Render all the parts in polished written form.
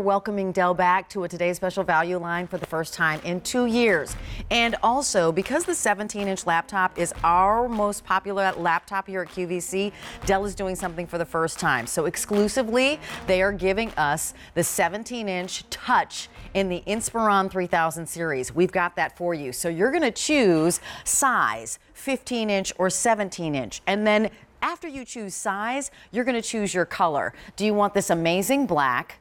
welcoming Dell back to a Today's Special Value line for the first time in 2 years. And also, because the 17-inch laptop is our most popular laptop here at QVC, Dell is doing something for the first time. So exclusively, they are giving us the 17-inch touch in the Inspiron 3000 series. We've got that for you. So you're going to choose size, 15-inch or 17-inch. And then after you choose size, you're going to choose your color. Do you want this amazing black,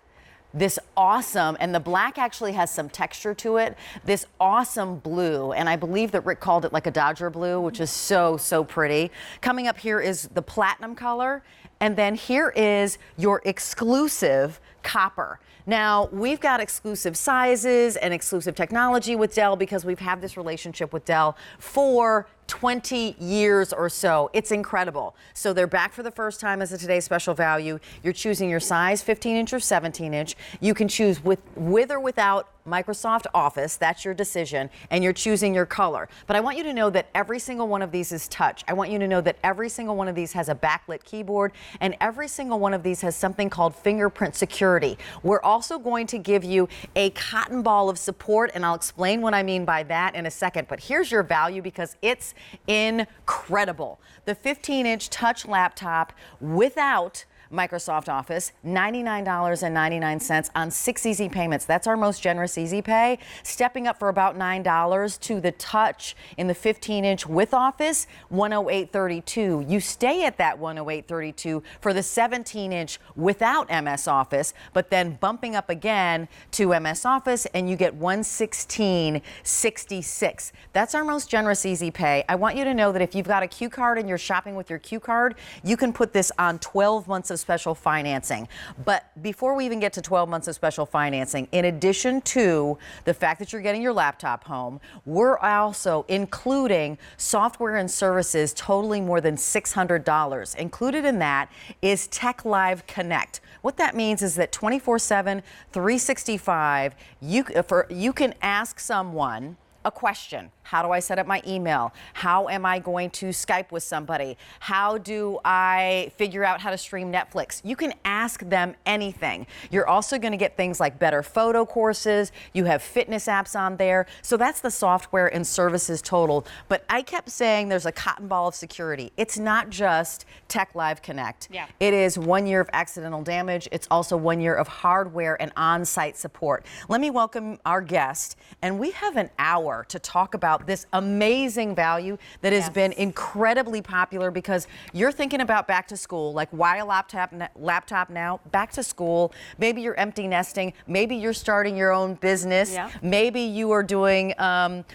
this awesome, and the black actually has some texture to it, this awesome blue, and I believe that Rick called it like a Dodger blue, which is so, so pretty. Coming up here is the platinum color, and then here is your exclusive copper. Now, we've got exclusive sizes and exclusive technology with Dell because we've had this relationship with Dell for 20 years or so. It's incredible. So they're back for the first time as a Today's Special Value. You're choosing your size, 15-inch or 17-inch. You can choose with or without Microsoft Office. That's your decision. And you're choosing your color. But I want you to know that every single one of these is touch. I want you to know that every single one of these has a backlit keyboard, and every single one of these has something called fingerprint security. We're also going to give you a cotton ball of support, and I'll explain what I mean by that in a second. But here's your value because it's incredible. The 15-inch touch laptop without Microsoft Office, $99.99 on 6 easy payments. That's our most generous easy pay. Stepping up for about $9 to the touch in the 15-inch with Office, $108.32. You stay at that $108.32 for the 17-inch without MS Office, but then bumping up again to MS Office and you get $116.66. That's our most generous easy pay. I want you to know that if you've got a Q card and you're shopping with your Q card, you can put this on 12 months of special financing. But before we even get to 12 months of special financing, in addition to the fact that you're getting your laptop home, we're also including software and services totaling more than $600. Included in that is Tech Live Connect. What that means is that 24/7, 365, you can ask someone a question. How do I set up my email? How am I going to Skype with somebody? How do I figure out how to stream Netflix? You can ask them anything. You're also going to get things like better photo courses. You have fitness apps on there. So that's the software and services total. But I kept saying there's a cotton ball of security. It's not just Tech Live Connect. Yeah. It is 1 year of accidental damage. It's also 1 year of hardware and on-site support. Let me welcome our guest. And we have an hour to talk about this amazing value that has been incredibly popular because you're thinking about back to school, like why a laptop now? Back to school, maybe you're empty nesting, maybe you're starting your own business, maybe you are doing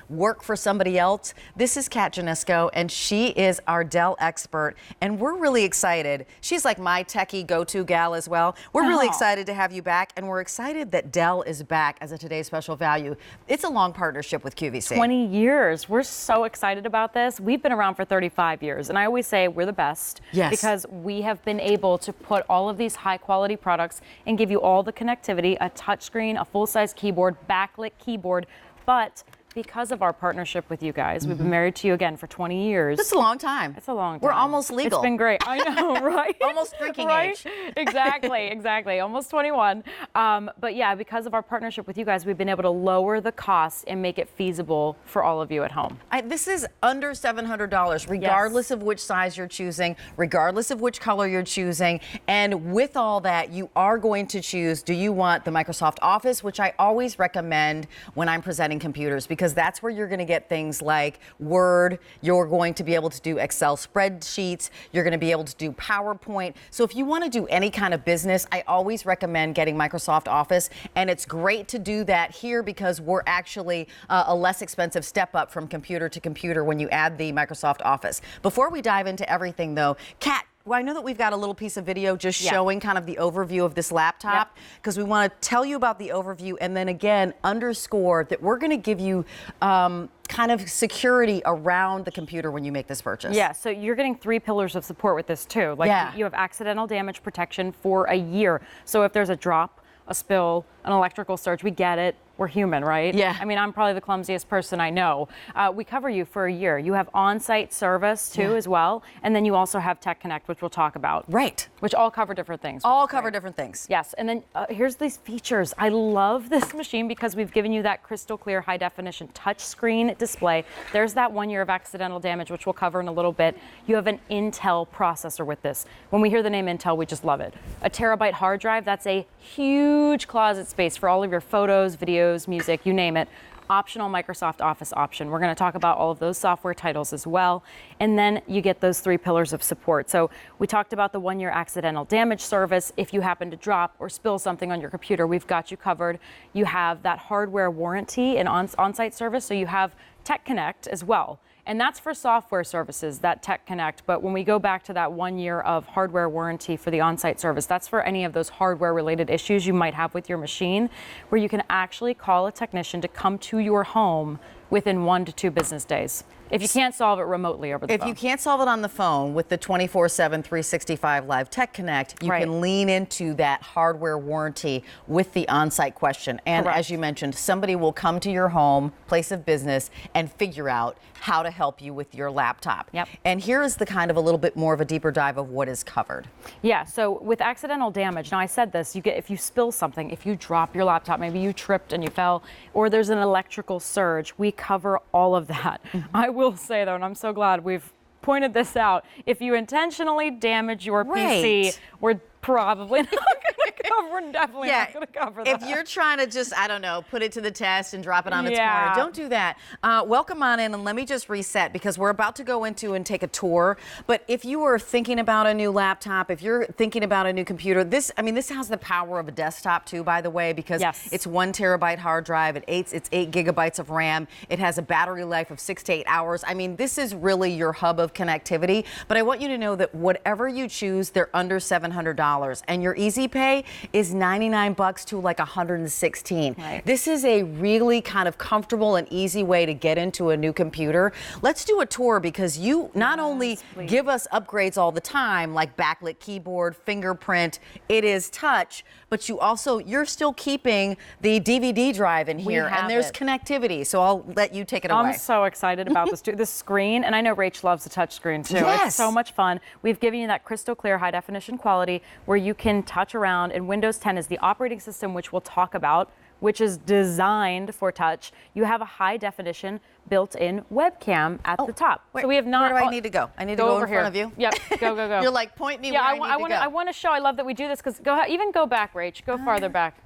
work for somebody else. This is Kat Janisco, and she is our Dell expert, and we're really excited. She's like my techie go-to gal as well. We're really excited to have you back, and we're excited that Dell is back as a Today's Special Value. It's a long partnership with QVC. 20 years. We're so excited about this. We've been around for 35 years, and I always say we're the best because we have been able to put all of these high quality products and give you all the connectivity, a touchscreen, a full-size keyboard, backlit keyboard, but because of our partnership with you guys, we've been married to you again for 20 years. That's a long time. It's a long time. We're almost legal. It's been great. I know, right? Almost drinking age. Exactly. Almost 21. But yeah, because of our partnership with you guys, we've been able to lower the costs and make it feasible for all of you at home. This is under $700, regardless of which size you're choosing, regardless of which color you're choosing. And with all that, you are going to choose, do you want the Microsoft Office, which I always recommend when I'm presenting computers, because that's where you're going to get things like Word, you're going to be able to do Excel spreadsheets, you're going to be able to do PowerPoint. So if you want to do any kind of business, I always recommend getting Microsoft Office, and it's great to do that here because we're actually a less expensive step up from computer to computer when you add the Microsoft Office. Before we dive into everything though, Kat, well, I know that we've got a little piece of video just showing kind of the overview of this laptop because we want to tell you about the overview and then again underscore that we're going to give you kind of security around the computer when you make this purchase. Yeah, so you're getting 3 pillars of support with this too. Like you have accidental damage protection for a year. So if there's a drop, a spill, an electrical surge, we get it. we're human, right? Yeah. I mean, I'm probably the clumsiest person I know. We cover you for a year. You have on-site service too as well. And then you also have Tech Connect, which we'll talk about. Right. Which all cover different things. All cover different things. Yes. And then here's these features. I love this machine because we've given you that crystal clear high definition touchscreen display. There's that 1 year of accidental damage, which we'll cover in a little bit. You have an Intel processor with this. When we hear the name Intel, we just love it. A terabyte hard drive, that's a huge closet space for all of your photos, videos, music, you name it. Optional Microsoft Office option. We're going to talk about all of those software titles as well. And then you get those 3 pillars of support. So we talked about the 1 year accidental damage service. If you happen to drop or spill something on your computer, we've got you covered. You have that hardware warranty and on-site service. So you have Tech Connect as well. And that's for software services, that Tech Connect. But when we go back to that 1 year of hardware warranty for the on-site service, that's for any of those hardware related issues you might have with your machine, where you can actually call a technician to come to your home within 1 to 2 business days. If you can't solve it remotely over the phone. If you can't solve it on the phone with the 24/7, 365 Live Tech Connect, you can lean into that hardware warranty with the on-site question. And as you mentioned, somebody will come to your home, place of business, and figure out how to help you with your laptop. Yep. And here is the kind of a little bit more of a deeper dive of what is covered. Yeah, so with accidental damage, now I said this, you get if you spill something, if you drop your laptop, maybe you tripped and you fell, or there's an electrical surge, we cover all of that. I will say though, and I'm so glad we've pointed this out, if you intentionally damage your PC, we're probably not going to cover, we're definitely not going to cover that. If you're trying to just, I don't know, put it to the test and drop it on its corner, don't do that. Welcome on in, and let me just reset because we're about to go into and take a tour. But if you are thinking about a new laptop, if you're thinking about a new computer, this has the power of a desktop too, by the way, because it's 1 terabyte hard drive, it's 8 gigabytes of RAM, it has a battery life of 6 to 8 hours. I mean, this is really your hub of connectivity. But I want you to know that whatever you choose, they're under $700. And your easy pay is $99 to like $116. Right. This is a really kind of comfortable and easy way to get into a new computer. Let's do a tour because you not only give us upgrades all the time, like backlit keyboard, fingerprint, it is touch, but you're still keeping the DVD drive in here, and there's connectivity. So I'll let you take it away. I'm so excited about this too. This screen, and I know Rach loves the touch screen too. It's so much fun. We've given you that crystal clear high definition quality where you can touch around, and Windows 10 is the operating system, which we'll talk about, which is designed for touch. You have a high definition built-in webcam at the top. So we have not. Where do I need to go? I need to go over in front of you? Yep, go. You're like, point me where I need to go. I want to show, I love that we do this because even go back, Rach, go farther back.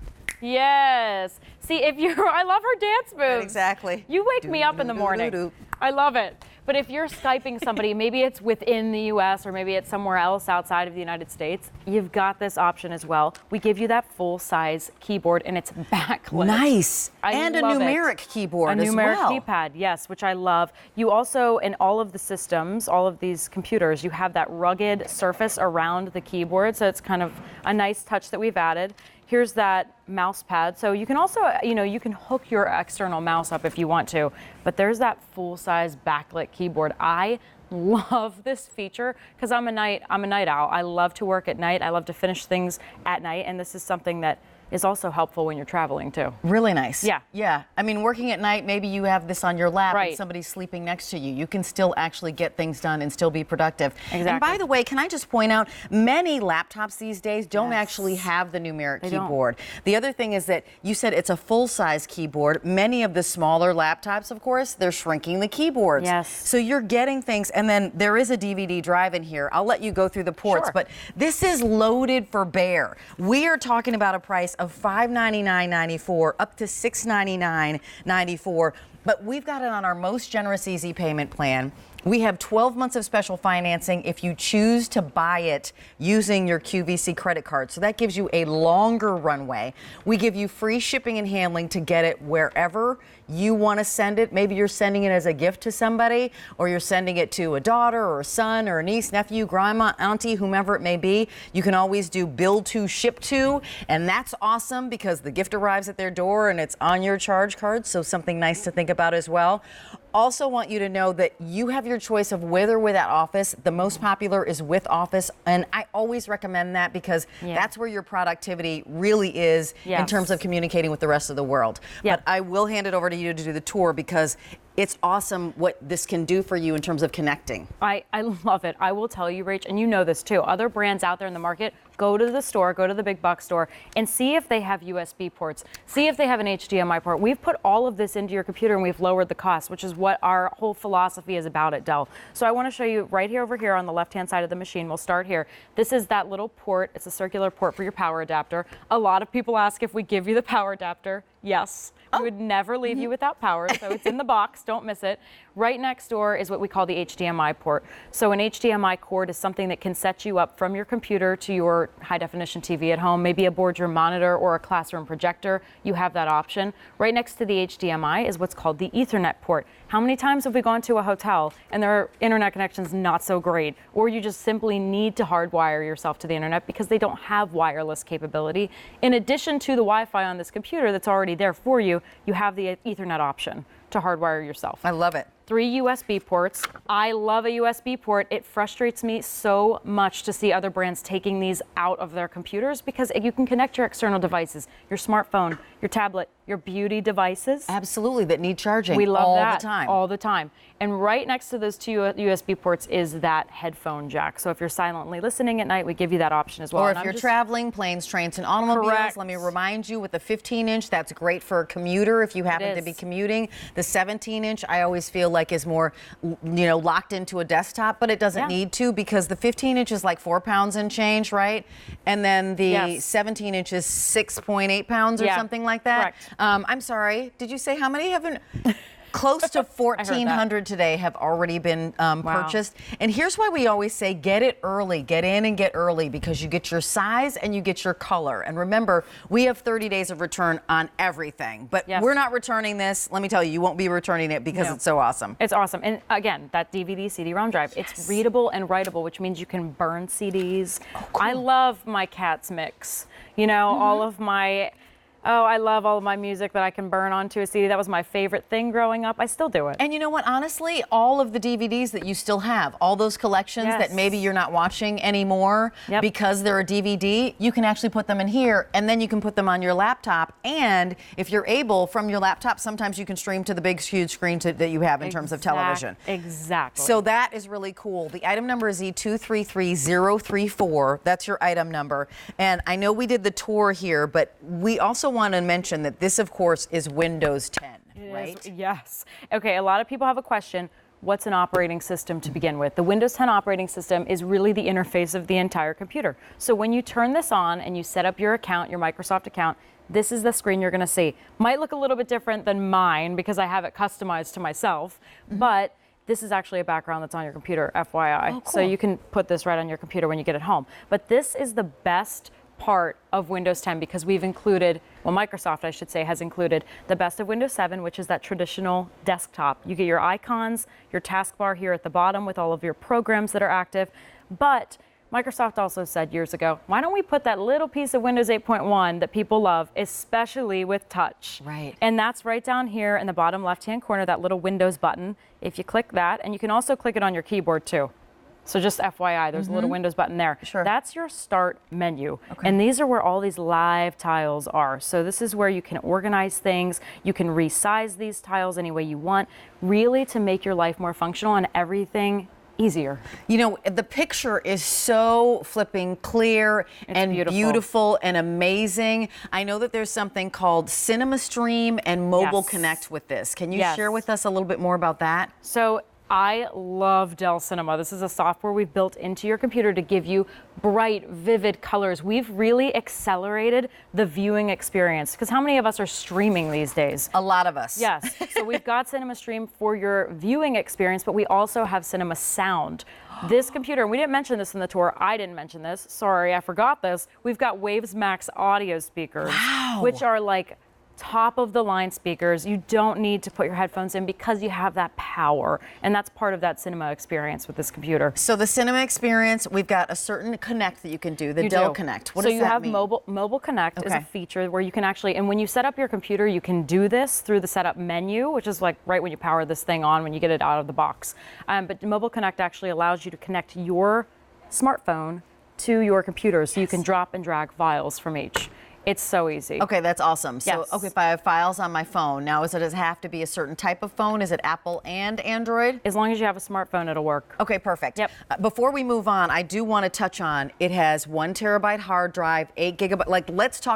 Yes. See, I love her dance moves. Right, exactly. You wake me up in the morning. I love it. But if you're Skyping somebody, maybe it's within the U.S. or maybe it's somewhere else outside of the United States, you've got this option as well. We give you that full-size keyboard, and it's backlit. Nice. And a numeric keyboard as well. A numeric keypad, yes, which I love. You also, in all of the systems, all of these computers, you have that rugged surface around the keyboard, so it's kind of a nice touch that we've added. Here's that mouse pad. So you can also, you can hook your external mouse up if you want to, but there's that full-size backlit keyboard. I love this feature because I'm a night owl. I love to work at night. I love to finish things at night, and this is something that is also helpful when you're traveling too. Really nice. Yeah. Yeah. I mean, working at night, maybe you have this on your lap and somebody's sleeping next to you. You can still actually get things done and still be productive. Exactly. And by the way, can I just point out, many laptops these days don't actually have the numeric keyboard. The other thing is that you said it's a full-size keyboard. Many of the smaller laptops, of course, they're shrinking the keyboards. Yes. So you're getting things, and then there is a DVD drive in here. I'll let you go through the ports, but this is loaded for bear. We are talking about a price of $599.94 up to $699.94, but we've got it on our most generous easy payment plan. We have 12 months of special financing if you choose to buy it using your QVC credit card. So that gives you a longer runway. We give you free shipping and handling to get it wherever you want to send it. Maybe you're sending it as a gift to somebody, or you're sending it to a daughter or a son or a niece, nephew, grandma, auntie, whomever it may be. You can always do bill to, ship to, and that's awesome because the gift arrives at their door and it's on your charge card. So something nice to think about as well. Also want you to know that you have your choice of with or without Office. The most popular is with Office, and I always recommend that because that's where your productivity really is in terms of communicating with the rest of the world. But I will hand it over to you to do the tour because it's awesome what this can do for you in terms of connecting. I love it. I will tell you, Rach, and you know this too, other brands out there in the market, go to the store, go to the big box store, and see if they have USB ports. See if they have an HDMI port. We've put all of this into your computer and we've lowered the cost, which is what our whole philosophy is about at Dell. So I want to show you right here over here on the left-hand side of the machine. We'll start here. This is that little port. It's a circular port for your power adapter. A lot of people ask if we give you the power adapter. Yes. We would never leave you without power, so it's in the box, don't miss it. Right next door is what we call the HDMI port. So an HDMI cord is something that can set you up from your computer to your high-definition TV at home, maybe a boardroom monitor or a classroom projector. You have that option. Right next to the HDMI is what's called the Ethernet port. How many times have we gone to a hotel and their internet connection's not so great, or you just simply need to hardwire yourself to the internet because they don't have wireless capability? In addition to the Wi-Fi on this computer that's already there for you, you have the Ethernet option to hardwire yourself. I love it. 3 USB ports. I love a USB port. It frustrates me so much to see other brands taking these out of their computers because you can connect your external devices, your smartphone, your tablet, your beauty devices. Absolutely, that need charging. We love all that the time. all the time. And right next to those 2 USB ports is that headphone jack. So if you're silently listening at night, we give you that option as well. Or if you're traveling, planes, trains, and automobiles, let me remind you, with the 15-inch, that's great for a commuter if you happen to be commuting. The 17-inch, I always feel like is more, locked into a desktop, but it doesn't need to because the 15-inch is like 4 pounds and change, right? And then the 17-inch is 6.8 pounds or something like that. Correct. I'm sorry, did you say how many haven't? Close to 1,400 today have already been purchased. And here's why we always say get it early. Get in and get early because you get your size and you get your color. And remember, we have 30 days of return on everything. But we're not returning this. Let me tell you, you won't be returning it because it's so awesome. It's awesome. And again, that DVD CD-ROM drive, it's readable and writable, which means you can burn CDs. Oh, cool. I love my Cats mix. All of my... I love all of my music that I can burn onto a CD. That was my favorite thing growing up. I still do it. And you know what? Honestly, all of the DVDs that you still have, all those collections that maybe you're not watching anymore because they're a DVD, you can actually put them in here and then you can put them on your laptop. And if you're able, from your laptop, sometimes you can stream to the big, huge screen that you have in terms of television. Exactly. So that is really cool. The item number is E233034. That's your item number. And I know we did the tour here, but we also want to mention that this, of course, is Windows 10, right? Yes. Okay, a lot of people have a question. What's an operating system to begin with? The Windows 10 operating system is really the interface of the entire computer. So when you turn this on and you set up your account, your Microsoft account, this is the screen you're going to see. Might look a little bit different than mine because I have it customized to myself, but this is actually a background that's on your computer, FYI. Oh, cool. So you can put this right on your computer when you get it home. But this is the best part of Windows 10 because we've included, well, Microsoft, I should say, has included the best of Windows 7, which is that traditional desktop. You get your icons, your taskbar here at the bottom with all of your programs that are active. But Microsoft also said years ago, why don't we put that little piece of Windows 8.1 that people love, especially with touch? Right. And that's right down here in the bottom left-hand corner, that little Windows button. If you click that, and you can also click it on your keyboard too. So just FYI, there's a little Windows button there. Sure. That's your start menu. Okay. And these are where all these live tiles are. So this is where you can organize things. You can resize these tiles any way you want, really to make your life more functional and everything easier. The picture is so flipping clear and beautiful and amazing. I know that there's something called Cinema Stream and Mobile Connect with this. Can you share with us a little bit more about that? So I love Dell Cinema. This is a software we've built into your computer to give you bright, vivid colors. We've really accelerated the viewing experience because how many of us are streaming these days? A lot of us. Yes. So we've got Cinema Stream for your viewing experience, but we also have Cinema Sound. This computer, and we didn't mention this in the tour. I didn't mention this. Sorry, I forgot this. We've got Waves Max audio speakers, which are like top of the line speakers. You don't need to put your headphones in because you have that power, and that's part of that cinema experience with this computer. So the cinema experience, we've got a certain Connect that you can do, the Dell Connect. What does that mean? So you have Mobile Connect is a feature where you can actually, and when you set up your computer, you can do this through the setup menu, which is like right when you power this thing on when you get it out of the box. But Mobile Connect actually allows you to connect your smartphone to your computer, so you can drop and drag files from each. It's so easy. Okay, that's awesome. So, Yes. okay, if I have files on my phone, now does it have to be a certain type of phone? Is it Apple and Android? As long as you have a smartphone, it'll work. Okay, perfect. Yep. Before we move on, I do want to touch on, it has 1 terabyte hard drive, 8 gigabyte. Like, let's talk